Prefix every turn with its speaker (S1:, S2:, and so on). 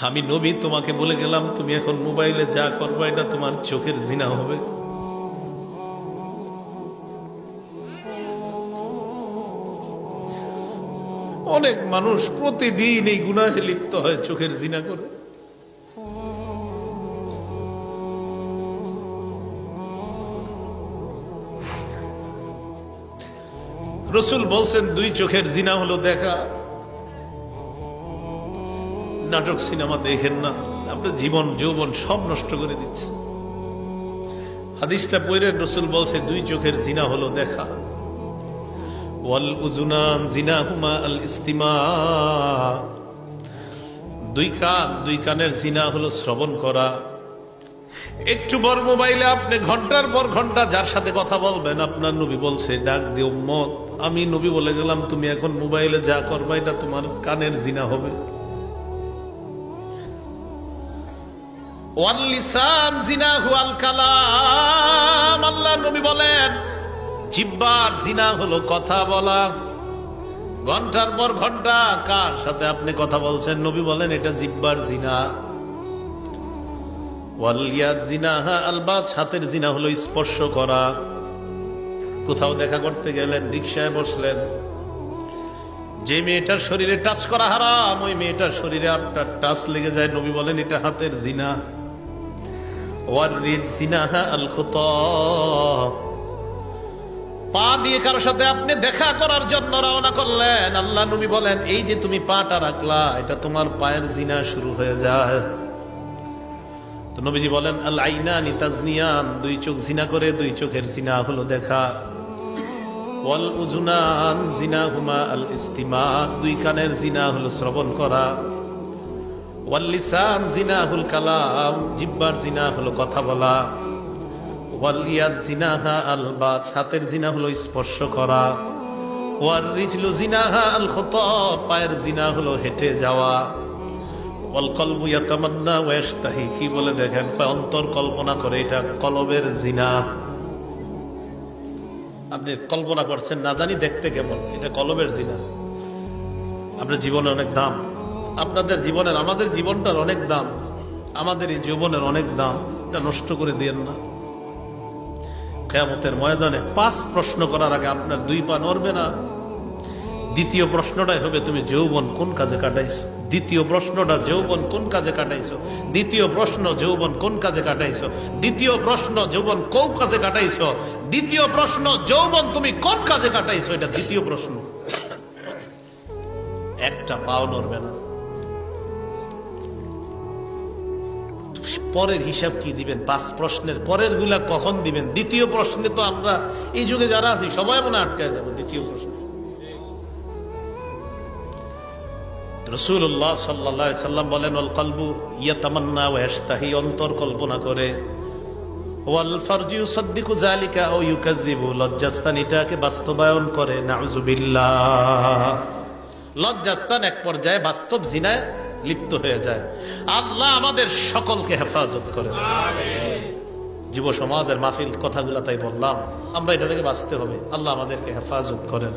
S1: আমি নবী তোমাকে বলে গেলাম তুমি এখন মোবাইলে যা করবে এটা তোমার চোখের জিনা হবে। অনেক মানুষ প্রতিদিন এই গুনাহে লিপ্ত হয়, চোখের জিনা করে। রাসূল বলছেন দুই চোখের জিনা হলো দেখা। নাটক সিনেমা দেখেন না, আপনার জীবন যৌবন সব নষ্ট করে দিচ্ছে। হাদিসটা পড়ে রাসূল বলছে দুই চোখের জিনা হলো দেখা। ওয়াল উযুনান জিনাহুমা আল ইস্তিমা, দুই কানের জিনা হলো শ্রবণ করা। একটু বড় মোবাইলে আপনি ঘন্টার পর ঘন্টা যার সাথে কথা বলবেন, আপনার নবী বলছে ডাক দিয়ে উম্মত আমি নবী বলে গেলাম তুমি এখন মোবাইলে যা করবা এটা তোমার কানের জিনা হবে। ওয়াল লিসান জিনাহু আল কালাম, আল্লাহ নবী বলেন জিহ্বার জিনা হলো কথা বলা। ঘন্টার পর ঘন্টা কার সাথে আপনি কথা বলছেন, নবী বলেন এটা জিহ্বার জিনা। ওয়াল ইয়াদ জিনাহা আল বাত, হাতের জিনা হলো স্পর্শ করা। কোথাও দেখা করতে গেলেন, রিকশায় বসলেন, যে মেয়েটার শরীরে টাচ করা হারাম ওই মেয়েটার শরীরে আপনার টাচ লেগে যায়, নবী বলেন এটা হাতের জিনা। ওয়ার রিজ জিনাহা আল খুতা, পা দিয়ে কারোর সাথে আপনি দেখা করার জন্য রওনা করলেন, আল্লাহ নবী বলেন এই যে তুমি পাটা রাখলা এটা তোমার পায়ের জিনা শুরু হয়ে যায়। তো নবীজি বলেন আল আইনানি তাজনিয়ান, দুই চোখ জিনা করে, দুই চোখের জিনা হলো দেখা। ওয়াল উযুনান জিনাহুমা আল ইস্তিমা, দুই কানের জিনা হলো শ্রবণ করা। ওয়াল লিসান জিনাহুল কালাম, জিহ্বার জিনা হলো কথা বলা। ওয়াল ইয়াদ জিনাহা আল বাত, হাতের জিনা হলো স্পর্শ করা। ওয়ার রিজলু জিনাহা আল খুতা, পায়ের জিনা হলো হেঁটে যাওয়া। ওয়াল কলবু ইয়াতামান্না ওয়া ইয়াশতাহি, কি বলে দেখেন অন্তর কল্পনা করে এটা কলবের জিনা। আপনি কল্পনা করছেন না জানি দেখতে কেমন, এটা কলবের জিনা। আপনার জীবনের অনেক দাম, আপনাদের জীবনের আমাদের জীবনটার অনেক দাম, আমাদের এই জীবনের অনেক দাম, এটা নষ্ট করে দিয়েন না। কিয়ামতের ময়দানে 5 প্রশ্ন করার আগে আপনার 2 পা নড়বে না। দ্বিতীয় প্রশ্নটাই হবে তুমি যৌবন কোন কাজে কাটাইছো। দ্বিতীয় প্রশ্নটা যৌবন কোন কাজে কাটাইছো। দ্বিতীয় প্রশ্ন যৌবন কোন কাজে কাটাইছো। দ্বিতীয় প্রশ্ন যৌবন কোন কাজে কাটাইছো। দ্বিতীয় প্রশ্ন যৌবন তুমি কোন কাজে কাটাইছো, এটা দ্বিতীয় প্রশ্ন। একটা পাও নড়বে না। পরের হিসাব কি দিবেন? 5 প্রশ্নের পরের গুলা কখন দিবেন? দ্বিতীয় প্রশ্নে তো আমরা এই যুগে যারা আছি সবাই মনে আটকায় যাবো দ্বিতীয় প্রশ্ন। রাসূলুল্লাহ সাল্লাল্লাহু আলাইহি সাল্লাম বলেন ওয়াল কলবু ইয়াতামান্না ওয়া ইয়াশতাহি, অন্তর কল্পনা করে। ওয়াল ফারজু ইউসাদ্দিকু যালিকা আও ইউকাযযিবু, লজ্জাস্থান এটাকে বাস্তবায়ন করে। নাউযুবিল্লাহ, লজ্জাস্থান এক পর্যায়ে বাস্তব জিনায় লিপ্ত হয়ে যায়। আল্লাহ আমাদের সকলকে হেফাজত করেন। যুব সমাজের মাহফিল কথাগুলো তাই বললাম, আমরা এটা থেকে বাঁচতে হবে। আল্লাহ আমাদেরকে হেফাজত করেন।